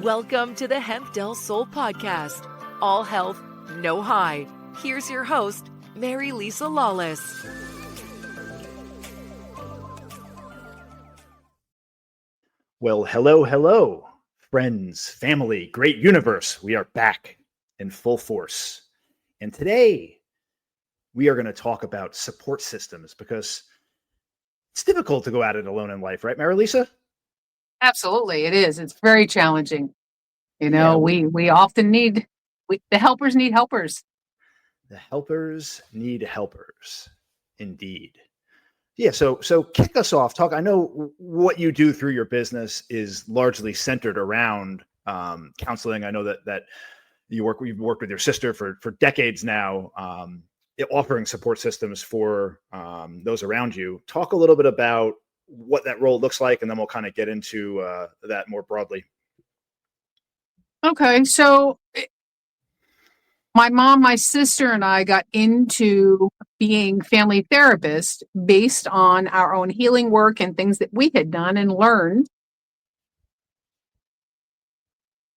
Welcome to the Hemp Del Sol podcast. All health, no high. Here's your host, Mary Lisa Lawless. Well, hello, friends, family, great universe. We are back in full force. And today we are going to talk about support systems because it's difficult to go at it alone in life, right, Mary Lisa? Absolutely, it is. It's very challenging. We often need, the helpers need helpers. The helpers need helpers, indeed. Yeah, so kick us off. I know what you do through your business is largely centered around counseling. I know that you've worked with your sister for decades now, offering support systems for those around you. Talk a little bit about what that role looks like, and then we'll kind of get into that more broadly. Okay, so my mom, my sister, and I got into being family therapists based on our own healing work and things that we had done and learned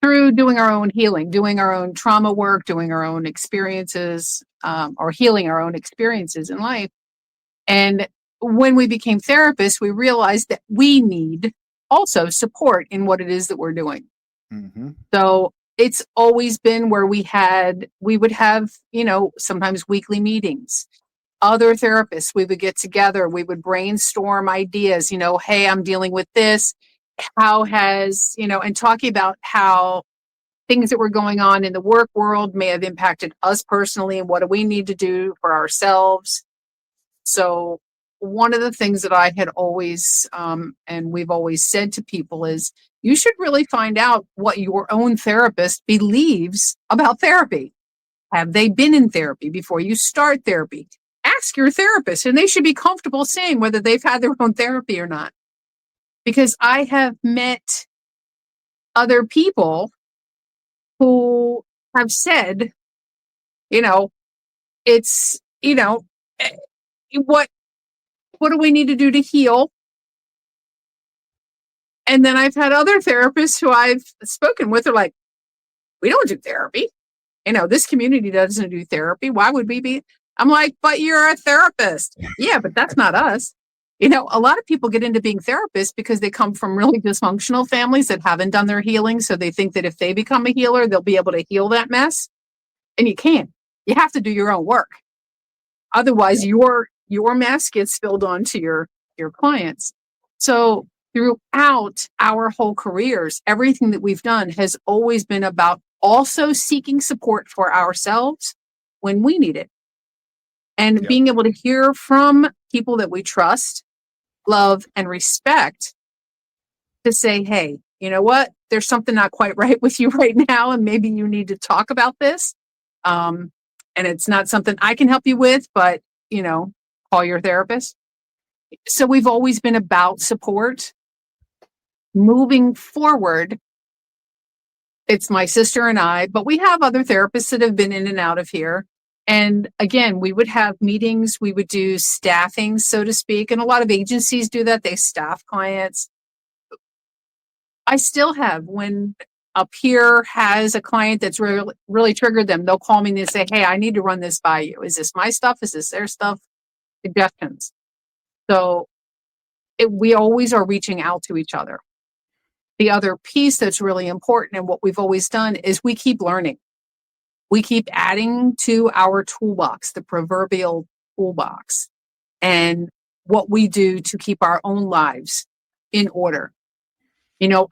through doing our own healing, doing our own trauma work, doing our own experiences, or healing our own experiences in life. And when we became therapists, we realized that we need also support in what it is that we're doing. Mm-hmm. So it's always been where we would have, sometimes weekly meetings. Other therapists, we would get together, we would brainstorm ideas, hey, I'm dealing with this. How has, and talking about how things that were going on in the work world may have impacted us personally and what do we need to do for ourselves. So one of the things that I had always, and we've always said to people is, you should really find out what your own therapist believes about therapy. Have they been in therapy before you start therapy? Ask your therapist, and they should be comfortable saying whether they've had their own therapy or not. Because I have met other people who have said, it's, what do we need to do to heal? And then I've had other therapists who I've spoken with are like, we don't do therapy. This community doesn't do therapy. Why would we be? I'm like, but you're a therapist. Yeah, but that's not us. A lot of people get into being therapists because they come from really dysfunctional families that haven't done their healing. So they think that if they become a healer, they'll be able to heal that mess. And you can't. You have to do your own work. Otherwise, your mess gets spilled onto your clients. So throughout our whole careers, everything that we've done has always been about also seeking support for ourselves when we need it. And being able to hear from people that we trust, love, and respect to say, hey, you know what? There's something not quite right with you right now, and maybe you need to talk about this. And it's not something I can help you with, but, call your therapist. So we've always been about support. Moving forward, it's my sister and I, but we have other therapists that have been in and out of here. And again, we would have meetings, we would do staffing, so to speak. And a lot of agencies do that. They staff clients. I still have, when a peer has a client that's really, really triggered them, they'll call me and they say, hey, I need to run this by you. Is this my stuff? Is this their stuff? Suggestions. So we always are reaching out to each other. The other piece that's really important and what we've always done is we keep learning. We keep adding to our toolbox, the proverbial toolbox, and what we do to keep our own lives in order.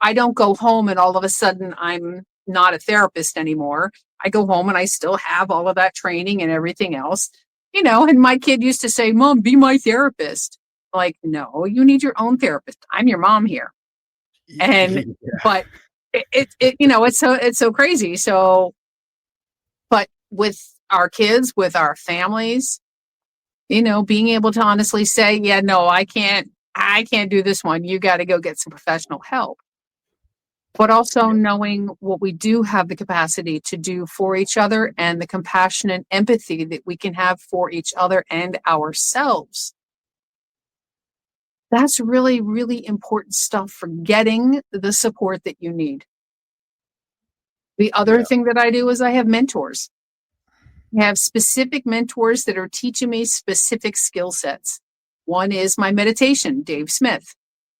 I don't go home and all of a sudden I'm not a therapist anymore. I go home and I still have all of that training and everything else, and my kid used to say, Mom, be my therapist. Like, no, you need your own therapist. I'm your mom here. And, but it's so crazy. So, but with our kids, with our families, being able to honestly say, yeah, no, I can't do this one. You got to go get some professional help. But also knowing what we do have the capacity to do for each other and the compassion and empathy that we can have for each other and ourselves. That's really, really important stuff for getting the support that you need. The other Yeah. thing that I do is I have mentors. I have specific mentors that are teaching me specific skill sets. One is my meditation, Dave Smith.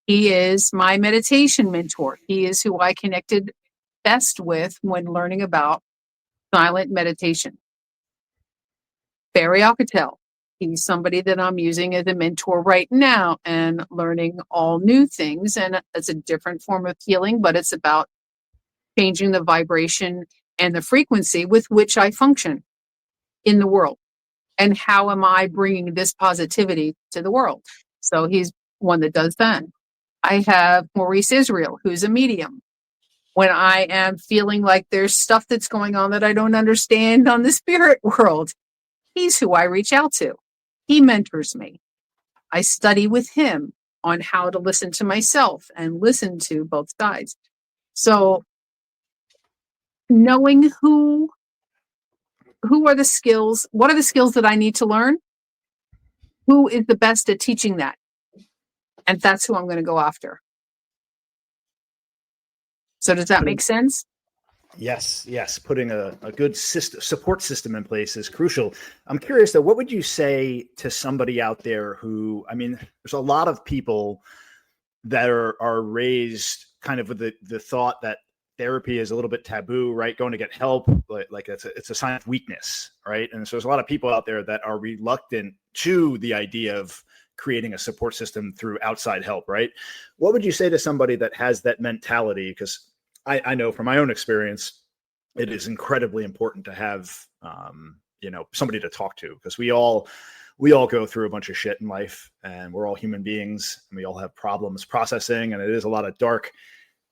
He is my meditation mentor. He is who I connected best with when learning about silent meditation. Barry Alcatel. He's somebody that I'm using as a mentor right now and learning all new things. And it's a different form of healing, but it's about changing the vibration and the frequency with which I function in the world. And how am I bringing this positivity to the world? So he's one that does that. I have Maurice Israel, who's a medium. When I am feeling like there's stuff that's going on that I don't understand on the spirit world, he's who I reach out to. He mentors me. I study with him on how to listen to myself and listen to both sides. So knowing who are the skills, what are the skills that I need to learn? Who is the best at teaching that? And that's who I'm going to go after. So does that make sense? Yes. Putting a good support system in place is crucial. I'm curious though, what would you say to somebody out there who, I mean, there's a lot of people that are raised kind of with the thought that therapy is a little bit taboo, right? Going to get help, like it's a sign of weakness, right? And so there's a lot of people out there that are reluctant to the idea of creating a support system through outside help, right? What would you say to somebody that has that mentality? Because I know from my own experience, it is incredibly important to have, somebody to talk to, because we all go through a bunch of shit in life, and we're all human beings, and we all have problems processing, and it is a lot of dark,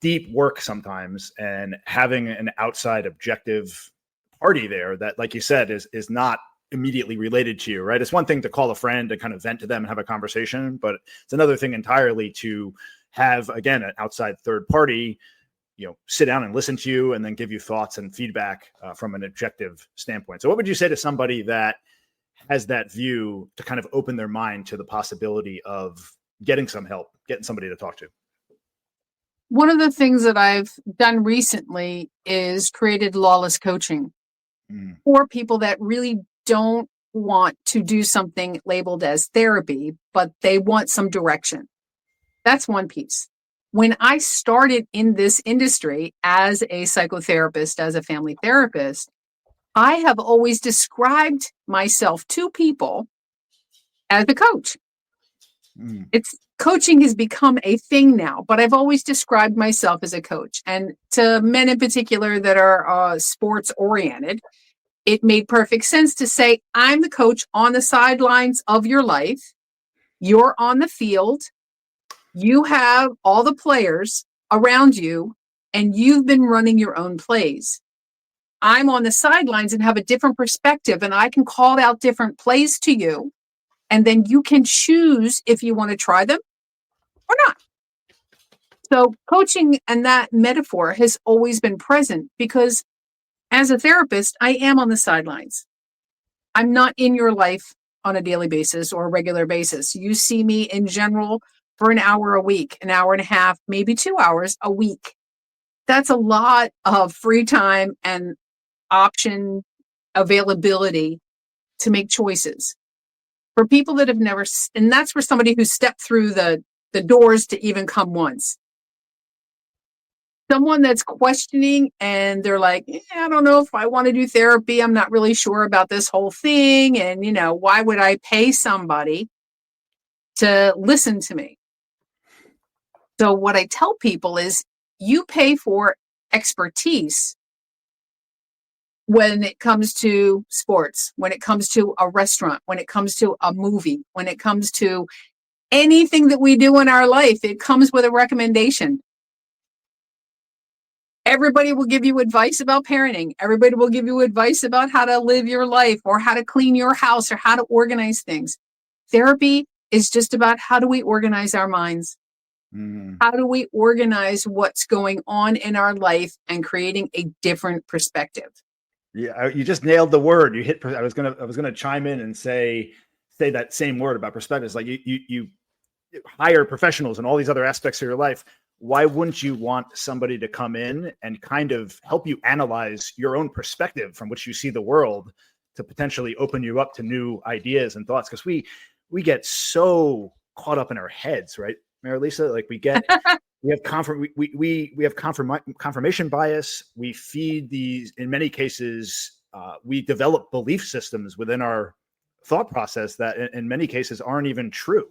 deep work sometimes. And having an outside objective party there that, like you said, is not immediately related to you, right? It's one thing to call a friend and kind of vent to them and have a conversation, but it's another thing entirely to have, again, an outside third party, sit down and listen to you and then give you thoughts and feedback from an objective standpoint. So what would you say to somebody that has that view to kind of open their mind to the possibility of getting some help, getting somebody to talk to? One of the things that I've done recently is created Lawless Coaching for people that really don't want to do something labeled as therapy, but they want some direction. That's one piece. When I started in this industry as a psychotherapist, as a family therapist, I have always described myself to people as a coach. Coaching has become a thing now, but I've always described myself as a coach. And to men in particular that are sports oriented, it made perfect sense to say, I'm the coach on the sidelines of your life. You're on the field. You have all the players around you, and you've been running your own plays. I'm on the sidelines and have a different perspective, and I can call out different plays to you, and then you can choose if you want to try them or not. So coaching and that metaphor has always been present, because as a therapist, I am on the sidelines. I'm not in your life on a daily basis or a regular basis. You see me in general for an hour a week, an hour and a half, maybe 2 hours a week. That's a lot of free time and option availability to make choices. For people that have never, and that's for somebody who stepped through the doors to even come once. Someone that's questioning and they're like, I don't know if I want to do therapy. I'm not really sure about this whole thing. And, why would I pay somebody to listen to me? So what I tell people is, you pay for expertise when it comes to sports, when it comes to a restaurant, when it comes to a movie, when it comes to anything that we do in our life, it comes with a recommendation. Everybody will give you advice about parenting. Everybody will give you advice about how to live your life or how to clean your house or how to organize things. Therapy is just about, how do we organize our minds? How do we organize what's going on in our life and creating a different perspective? Yeah, you just nailed the word. You hit. I was gonna chime in and say that same word about perspectives. Like you hire professionals in all these other aspects of your life, why wouldn't you want somebody to come in and kind of help you analyze your own perspective from which you see the world to potentially open you up to new ideas and thoughts? Because we get so caught up in our heads, right, Mary Lisa? Like we have confirmation bias. We feed these, in many cases, we develop belief systems within our thought process that in many cases aren't even true.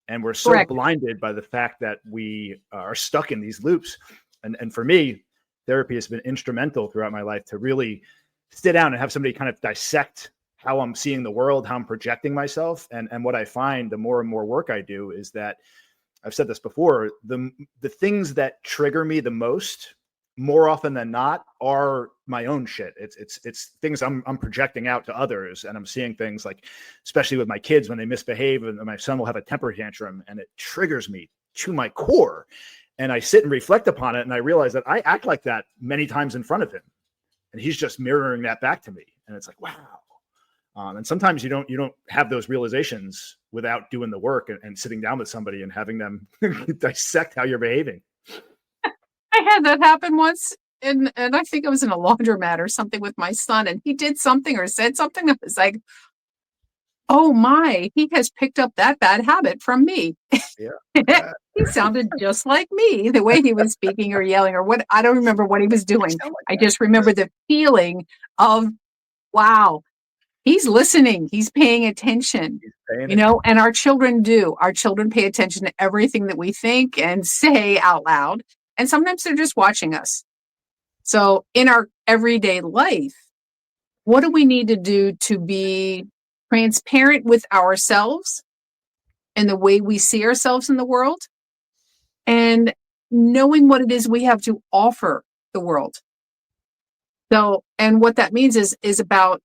And we're so Correct. blinded by the fact that we are stuck in these loops. And for me, therapy has been instrumental throughout my life to really sit down and have somebody kind of dissect how I'm seeing the world, how I'm projecting myself. And what I find the more and more work I do is that, I've said this before, the things that trigger me the most, more often than not, are my own shit. It's things I'm projecting out to others, and I'm seeing things like, especially with my kids when they misbehave, and my son will have a temper tantrum, and it triggers me to my core. And I sit and reflect upon it, and I realize that I act like that many times in front of him, and he's just mirroring that back to me. And it's like, wow. And sometimes you don't have those realizations without doing the work and sitting down with somebody and having them dissect how you're behaving. I had that happen once, and I think I was in a laundromat or something with my son, and he did something or said something that was like, oh my, he has picked up that bad habit from me. Yeah. He sounded just like me, the way he was speaking or yelling or what. I don't remember what he was doing. I just remember the feeling of, wow, he's listening. He's paying attention, and our children do. Our children pay attention to everything that we think and say out loud. And sometimes they're just watching us. So in our everyday life, what do we need to do to be transparent with ourselves and the way we see ourselves in the world, and knowing what it is we have to offer the world? So, and what that means is about,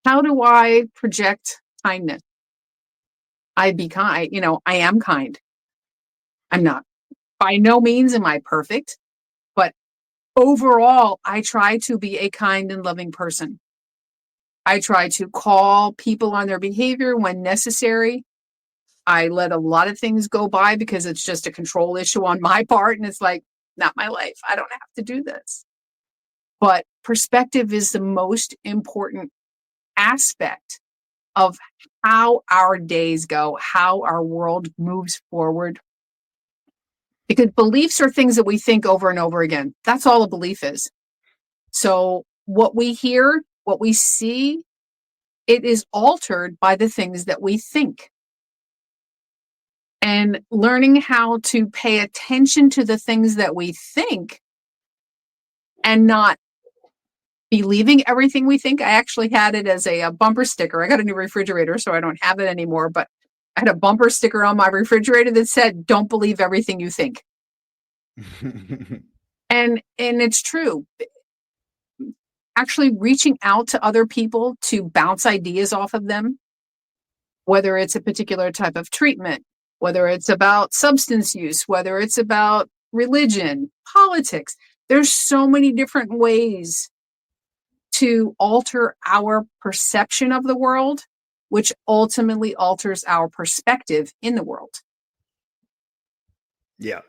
how do I project kindness? I be kind, I am kind. I'm not. By no means am I perfect, but overall, I try to be a kind and loving person. I try to call people on their behavior when necessary. I let a lot of things go by because it's just a control issue on my part. And it's like, not my life. I don't have to do this. But perspective is the most important aspect of how our days go, how our world moves forward. Because beliefs are things that we think over and over again. That's all a belief is. So what we hear, what we see, it is altered by the things that we think. And learning how to pay attention to the things that we think and not believing everything we think. I actually had it as a bumper sticker. I got a new refrigerator, so I don't have it anymore, but I had a bumper sticker on my refrigerator that said, don't believe everything you think. And it's true. Actually reaching out to other people to bounce ideas off of them, whether it's a particular type of treatment, whether it's about substance use, whether it's about religion, politics. There's so many different ways to alter our perception of the world, which ultimately alters our perspective in the world. Yeah.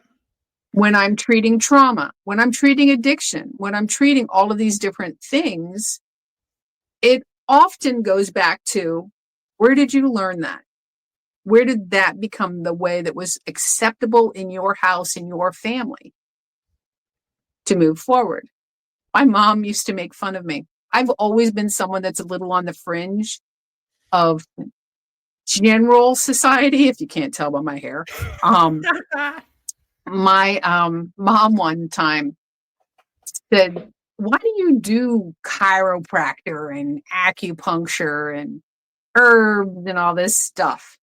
When I'm treating trauma, when I'm treating addiction, when I'm treating all of these different things, it often goes back to, where did you learn that? Where did that become the way that was acceptable in your house, in your family, to move forward? My mom used to make fun of me. I've always been someone that's a little on the fringe of general society, if you can't tell by my hair. My mom one time said, why do you do chiropractor and acupuncture and herbs and all this stuff?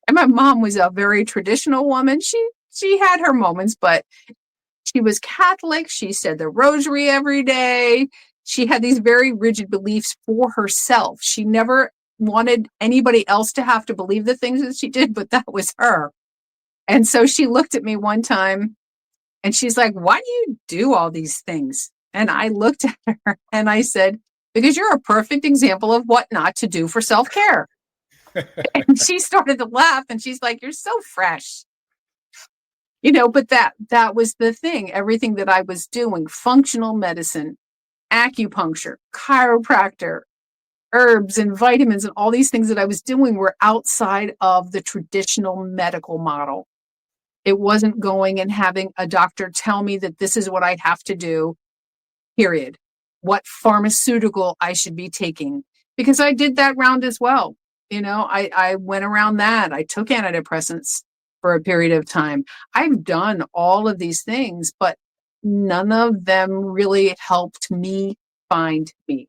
And my mom was a very traditional woman. She had her moments, but she was Catholic. She said the rosary every day. She had these very rigid beliefs for herself. She never wanted anybody else to have to believe the things that she did, but that was her. And so she looked at me one time and she's like, why do you do all these things? And I looked at her and I said, because you're a perfect example of what not to do for self-care. And she started to laugh and she's like, "You're so fresh." But that was the thing. Everything that I was doing, functional medicine, acupuncture, chiropractor, herbs and vitamins, and all these things that I was doing were outside of the traditional medical model. It wasn't going and having a doctor tell me that this is what I have to do, period. What pharmaceutical I should be taking. Because I did that round as well. I went around that. I took antidepressants for a period of time. I've done all of these things, but none of them really helped me find me.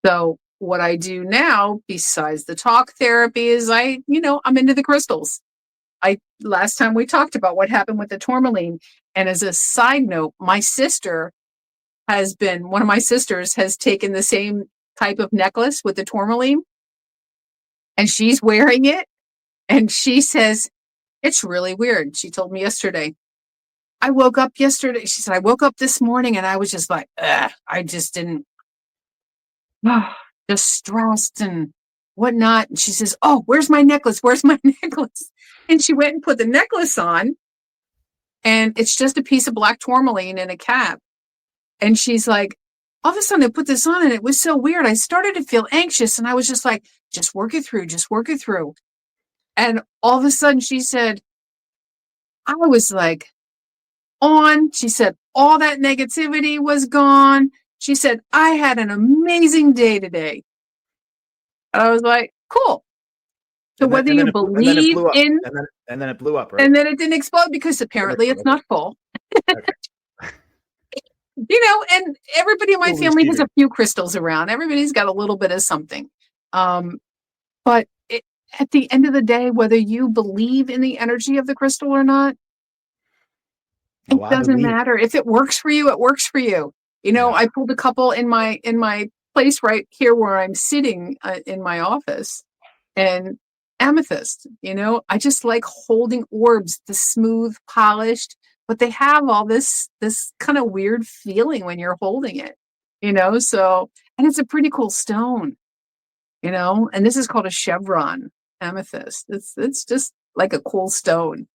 So what I do now, besides the talk therapy, is I'm into the crystals. Last time we talked about what happened with the tourmaline. And as a side note, one of my sisters has taken the same type of necklace with the tourmaline, and she's wearing it. And she says, it's really weird. She told me yesterday, I woke up yesterday. She said, I woke up this morning and I was just like, I just didn't, just stressed and whatnot. And she says, oh, where's my necklace? Where's my necklace? And she went and put the necklace on, and it's just a piece of black tourmaline in a cap. And she's like, all of a sudden I put this on and it was so weird. I started to feel anxious and I was just like, just work it through, just work it through. And all of a sudden she said, I was like she said, all that negativity was gone. She said, I had an amazing day today. And I was like, cool. So whether you believe in, and then it blew up, right? And then it didn't explode because apparently it's not full. Okay. And everybody in my family has a few crystals around. Everybody's got a little bit of something. But at the end of the day, whether you believe in the energy of the crystal or not, it doesn't matter. If it works for you, it works for you. I pulled a couple in my place right here where I'm sitting in my office, and amethyst. I just like holding orbs, the smooth, polished, but they have all this kind of weird feeling when you're holding it. So, and it's a pretty cool stone. And this is called a chevron amethyst. It's just like a cool stone.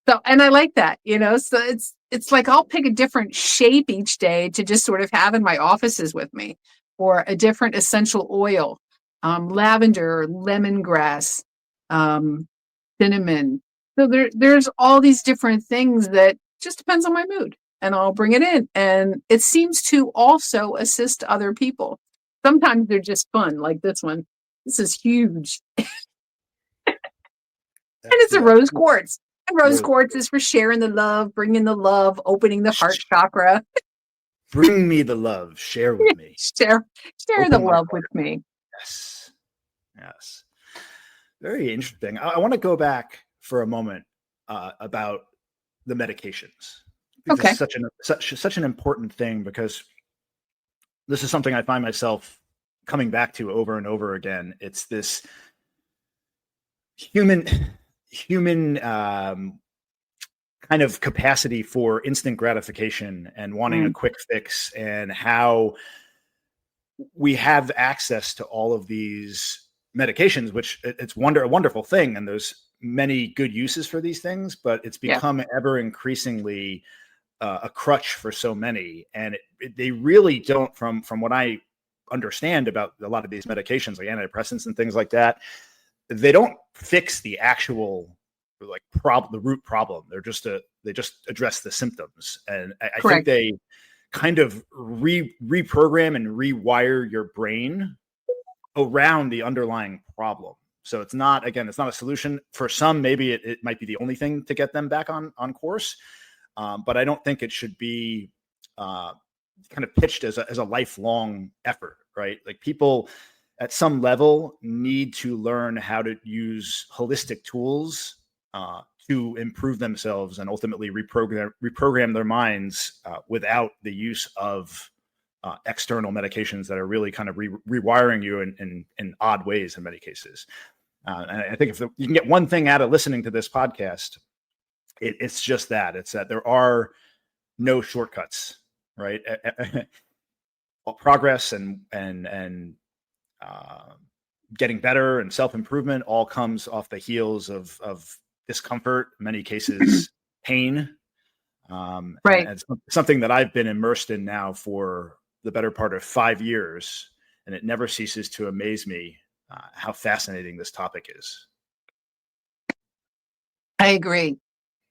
So, and I like that. So it's like I'll pick a different shape each day to just sort of have in my offices with me, or a different essential oil, lavender, lemongrass, cinnamon. So there's all these different things that just depends on my mood, and I'll bring it in. And it seems to also assist other people. Sometimes they're just fun, like this one. This is huge. And it's a rose quartz. And rose quartz is for sharing the love, bringing the love, opening the heart chakra. Bring me the love. Share with me. Share the love with me. Yes. Very interesting. I want to go back for a moment about the medications. Okay. This is such an important thing, because this is something I find myself coming back to over and over again. It's this human kind of capacity for instant gratification and wanting a quick fix, and how we have access to all of these medications, which it's a wonderful thing. And there's many good uses for these things, but it's become ever increasingly a crutch for so many. And they really don't, from what I understand about a lot of these medications, like antidepressants and things like that, they don't fix the actual the root problem. They just address the symptoms. And I think they kind of reprogram and rewire your brain around the underlying problem. So it's not a solution. For some, maybe it might be the only thing to get them back on course. But I don't think it should be kind of pitched as a lifelong effort, right? Like, people at some level need to learn how to use holistic tools to improve themselves and ultimately reprogram their minds without the use of external medications that are really kind of rewiring you in odd ways in many cases. And I think if you can get one thing out of listening to this podcast, it's just that. It's that there are no shortcuts, right? Progress and getting better and self-improvement all comes off the heels of discomfort, in many cases, pain. Right. And it's something that I've been immersed in now for the better part of 5 years. And it never ceases to amaze me how fascinating this topic is. I agree.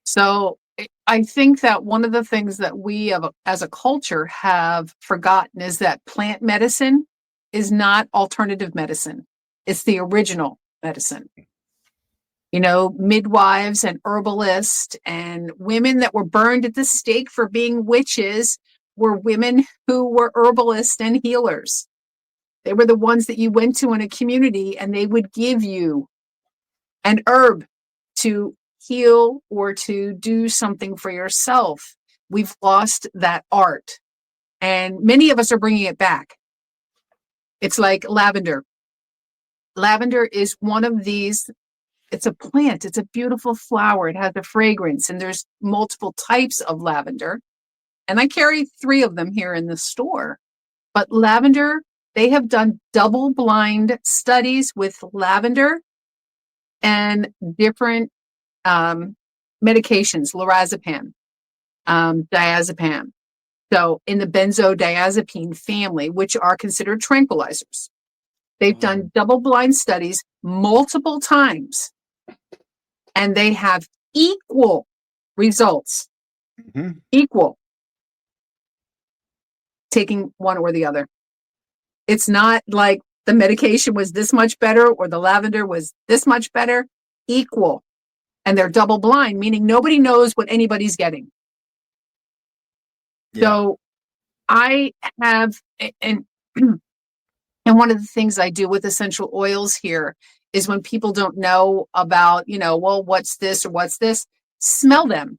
So I think that one of the things that we as a culture have forgotten is that plant medicine is not alternative medicine. It's the original medicine. You know, midwives and herbalists and women that were burned at the stake for being witches were women who were herbalists and healers. They were the ones that you went to in a community and they would give you an herb to heal or to do something for yourself. We've lost that art, and many of us are bringing it back. It's like lavender. Lavender is one of these. It's a plant. It's a beautiful flower. It has a fragrance, and there's multiple types of lavender. And I carry 3 of them here in the store. But lavender, they have done double-blind studies with lavender and different medications, lorazepam, diazepam. So in the benzodiazepine family, which are considered tranquilizers. They've done double-blind studies multiple times, and they have equal results. Mm-hmm. Equal. Taking one or the other. It's not like the medication was this much better or the lavender was this much better. Equal. And they're double blind, meaning nobody knows what anybody's getting. Yeah. So I have, and one of the things I do with essential oils here is when people don't know about, well, what's this or what's this, smell them.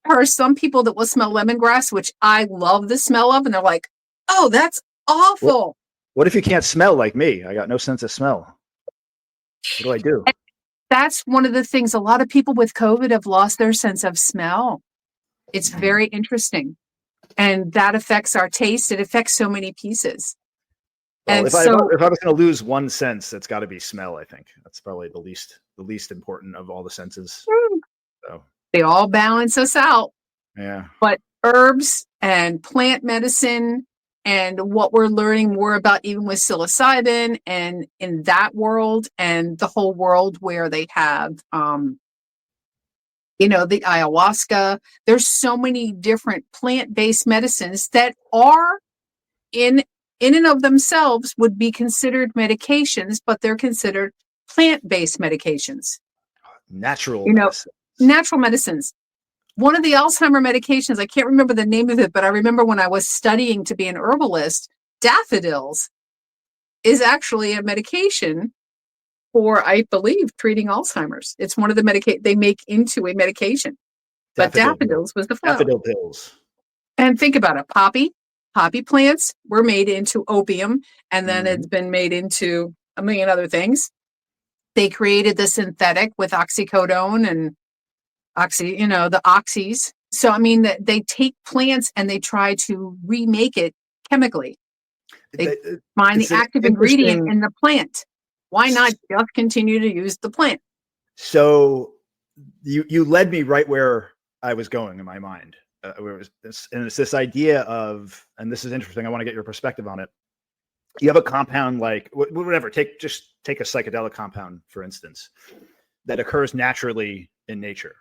There are some people that will smell lemongrass, which I love the smell of, and they're like, oh, that's awful. What if you can't smell like me? I got no sense of smell. What do I do? That's one of the things. A lot of people with COVID have lost their sense of smell. It's very interesting. And that affects our taste. It affects so many pieces. Well, and if I was going to lose one sense, it's got to be smell. I think that's probably the least important of all the senses. So they all balance us out. Yeah. But herbs and plant medicine and what we're learning more about, even with psilocybin and in that world and the whole world where they have, the ayahuasca, there's so many different plant-based medicines that are in and of themselves would be considered medications, but they're considered plant-based medications. Natural medicines. One of the Alzheimer medications, I can't remember the name of it, but I remember when I was studying to be an herbalist, daffodils is actually a medication for, I believe, treating Alzheimer's. It's one of the they make into a medication. But daffodils was the flower. Daffodil pills. And think about it. Poppy plants were made into opium, and then it's been made into a million other things. They created the synthetic with oxycodone and the oxys. So, I mean, that they take plants and they try to remake it chemically. They find the active ingredient in the plant. Why not just continue to use the plant? So you led me right where I was going in my mind. It's this idea of, and this is interesting, I want to get your perspective on it. You have a compound like whatever, take a psychedelic compound, for instance, that occurs naturally in nature.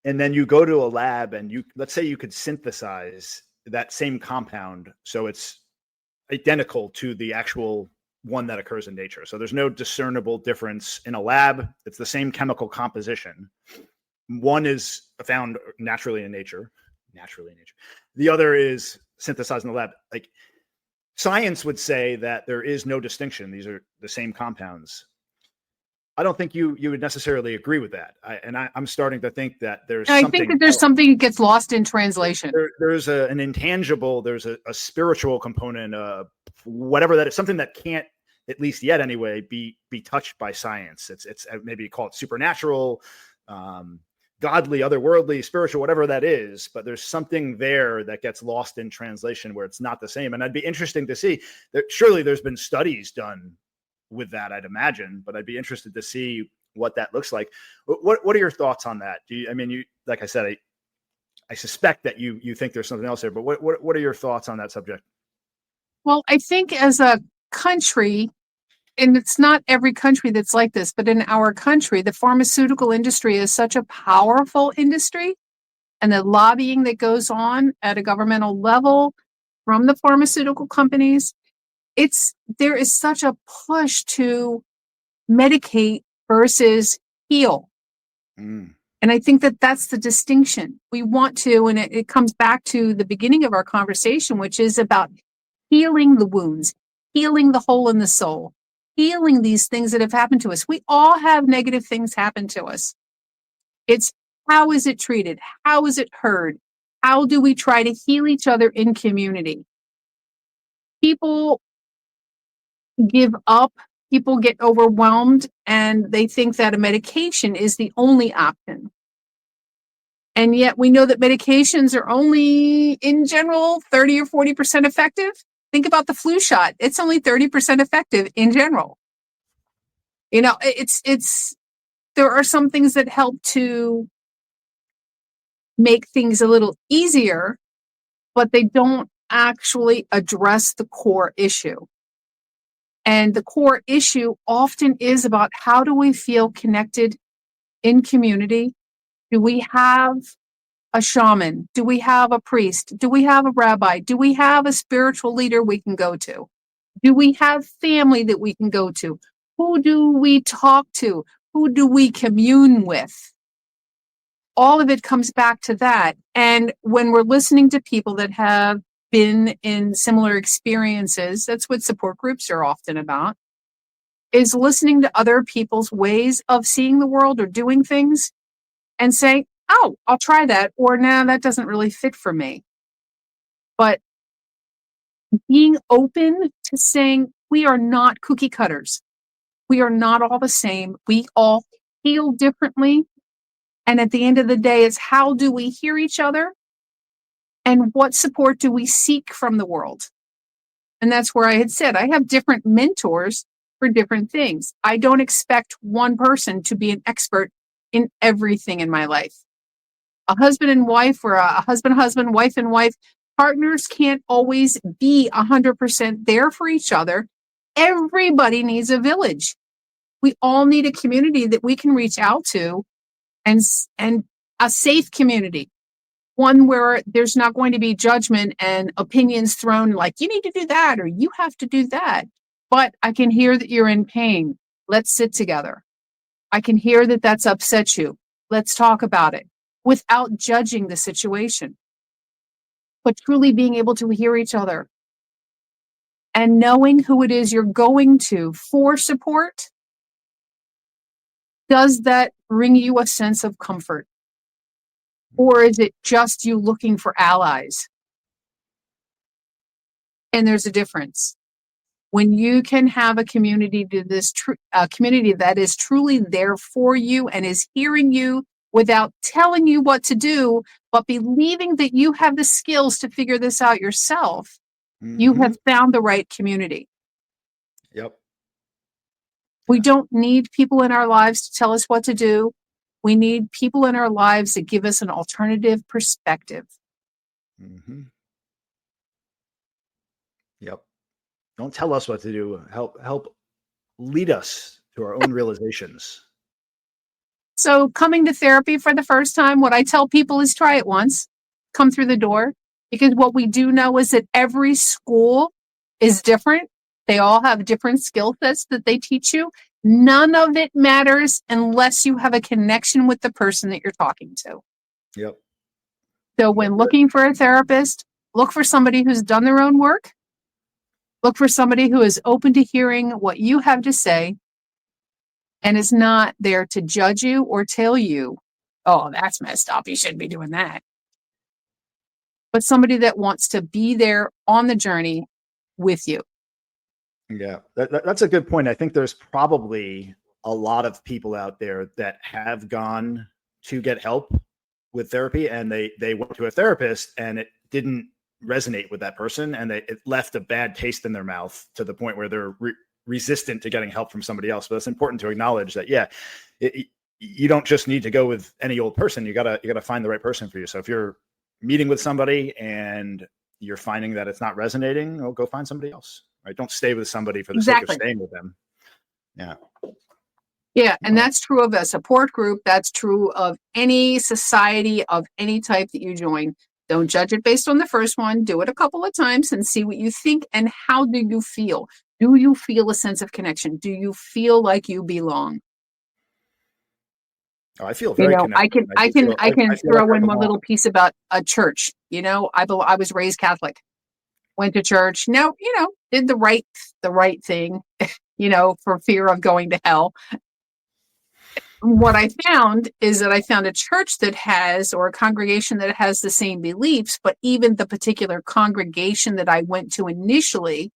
And then you go to a lab and let's say you could synthesize that same compound so it's identical to the actual one that occurs in nature. So there's no discernible difference in a lab. It's the same chemical composition. One is found naturally in nature. The other is synthesized in the lab. Like, science would say that there is no distinction. These are the same compounds. I don't think you would necessarily agree with that. I'm starting to think that there's something that gets lost in translation. There's an intangible, there's a spiritual component, whatever that is, something that can't, at least yet anyway, be touched by science. It's maybe call it supernatural, godly, otherworldly, spiritual, whatever that is, but there's something there that gets lost in translation where it's not the same. And I'd be interesting to see that. Surely there's been studies done with that, I'd imagine, but I'd be interested to see what that looks like. What are your thoughts on that? You, like I said, I suspect that you think there's something else there, but what are your thoughts on that subject? Well, I think as a country, and it's not every country that's like this, but in our country, the pharmaceutical industry is such a powerful industry, and the lobbying that goes on at a governmental level from the pharmaceutical companies, there is such a push to medicate versus heal. And I think that that's the distinction. We want to, and it comes back to the beginning of our conversation, which is about healing the wounds, healing the hole in the soul, healing these things that have happened to us. We all have negative things happen to us. It's how is it treated? How is it heard? How do we try to heal each other in community? People give up, people get overwhelmed, and they think that a medication is the only option. And yet we know that medications are only, in general, 30 or 40% effective. Think about the flu shot. It's only 30% effective in general. You know, there are some things that help to make things a little easier, but they don't actually address the core issue. And the core issue often is about how do we feel connected in community? Do we have a shaman? Do we have a priest? Do we have a rabbi? Do we have a spiritual leader we can go to? Do we have family that we can go to? Who do we talk to? Who do we commune with? All of it comes back to that. And when we're listening to people that have been in similar experiences, that's what support groups are often about, is listening to other people's ways of seeing the world or doing things and saying, oh, I'll try that, or nah, that doesn't really fit for me. But being open to saying we are not cookie cutters. We are not all the same. We all heal differently. And at the end of the day, it's how do we hear each other and what support do we seek from the world? And that's where I had said, I have different mentors for different things. I don't expect one person to be an expert in everything in my life. A husband and wife, or a husband, wife and wife, partners can't always be 100% there for each other. Everybody needs a village. We all need a community that we can reach out to, and a safe community. One where there's not going to be judgment and opinions thrown like, you need to do that or you have to do that. But I can hear that you're in pain. Let's sit together. I can hear that that's upset you. Let's talk about it without judging the situation, but truly being able to hear each other and knowing who it is you're going to for support. Does that bring you a sense of comfort? Or is it just you looking for allies? And there's a difference. When you can have a community community that is truly there for you and is hearing you without telling you what to do, but believing that you have the skills to figure this out yourself, you have found the right community. Yep. We don't need people in our lives to tell us what to do. We need people in our lives that give us an alternative perspective. Yep. Don't tell us what to do. Help lead us to our own realizations. So coming to therapy for the first time, what I tell people is try it once, come through the door, because what we do know is that every school is different. They all have different skill sets that they teach you. None of it matters unless you have a connection with the person that you're talking to. Yep. So when looking for a therapist, look for somebody who's done their own work. Look for somebody who is open to hearing what you have to say and is not there to judge you or tell you, oh, that's messed up, you shouldn't be doing that. But somebody that wants to be there on the journey with you. Yeah, that's a good point. I think there's probably a lot of people out there that have gone to get help with therapy, and they went to a therapist and it didn't resonate with that person, and it left a bad taste in their mouth to the point where they're resistant to getting help from somebody else. But it's important to acknowledge that, you don't just need to go with any old person. You gotta find the right person for you. So if you're meeting with somebody and you're finding that it's not resonating, well, go find somebody else, right? Don't stay with somebody for the sake of staying with them. Yeah. Yeah. And that's true of a support group. That's true of any society of any type that you join. Don't judge it based on the first one. Do it a couple of times and see what you think. And how do you feel? Do you feel a sense of connection? Do you feel like you belong? Oh, I feel very connected. I can throw in one little piece about a church. I was raised Catholic, went to church. Now, did the right thing, for fear of going to hell. What I found is that I found a church that has, or a congregation that has the same beliefs, but even the particular congregation that I went to initially,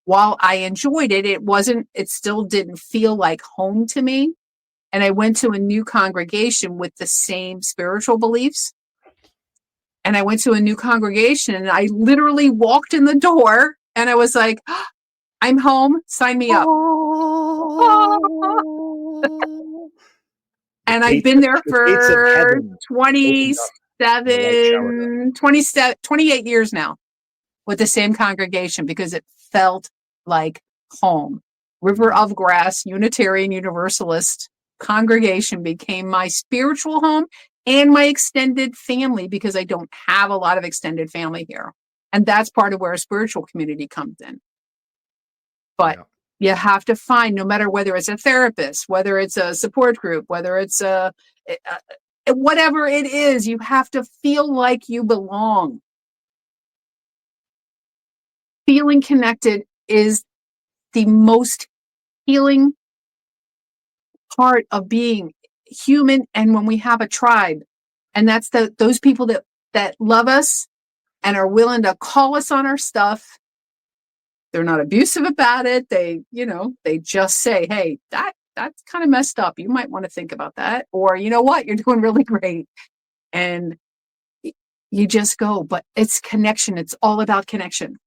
while I enjoyed it, it still didn't feel like home to me. And I went to a new congregation with the same spiritual beliefs. And I went to a new congregation and I literally walked in the door and I was like, I'm home, sign me up. And I've been there for 28 years now with the same congregation because it felt like home. River of Grass Unitarian Universalist congregation became my spiritual home and my extended family because I don't have a lot of extended family here. And that's part of where a spiritual community comes in. But you have to find, no matter whether it's a therapist, whether it's a support group, whether it's whatever it is, you have to feel like you belong. Feeling connected is the most healing part of being human. And when we have a tribe, and that's those people that love us and are willing to call us on our stuff. They're not abusive about it. They just say, hey, that's kind of messed up. You might want to think about that. Or, you know what? You're doing really great. And you just go, but it's connection. It's all about connection.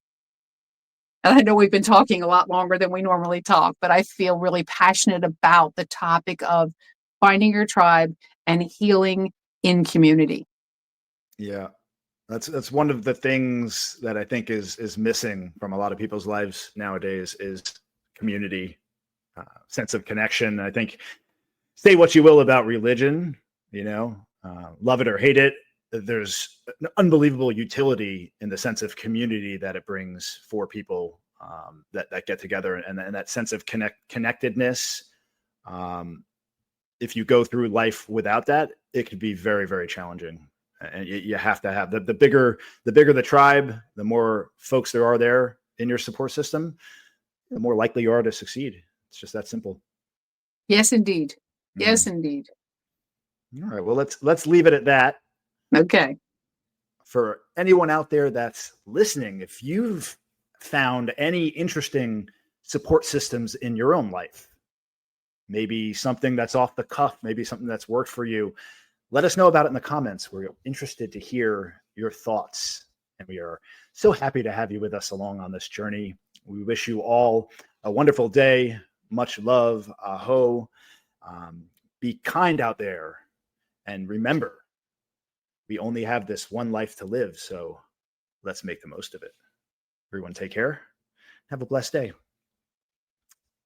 And I know we've been talking a lot longer than we normally talk, but I feel really passionate about the topic of finding your tribe and healing in community. Yeah. That's one of the things that I think is missing from a lot of people's lives nowadays is community, sense of connection. I think, say what you will about religion, love it or hate it, there's an unbelievable utility in the sense of community that it brings for people that get together, and that sense of connectedness. If you go through life without that, it could be very, very challenging. And you have to have the bigger the tribe, the more folks there are there in your support system, the more likely you are to succeed. It's just that simple. Yes, indeed. Yes, indeed. All right. Well, let's leave it at that. Okay. For anyone out there that's listening, if you've found any interesting support systems in your own life, maybe something that's off the cuff, maybe something that's worked for you, let us know about it in the comments. We're interested to hear your thoughts, and we are so happy to have you with us along on this journey. We wish you all a wonderful day. Much love. Aho. Be kind out there. And remember, we only have this one life to live, so let's make the most of it. Everyone take care. Have a blessed day.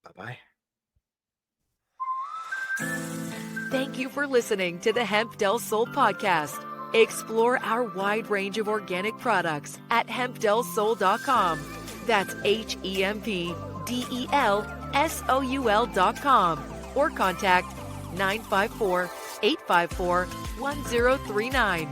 Bye-bye. Thank you for listening to the Hemp Del Sol podcast. Explore our wide range of organic products at hempdelsol.com. That's HEMPDELSOUL.com, or contact 954-854-1039.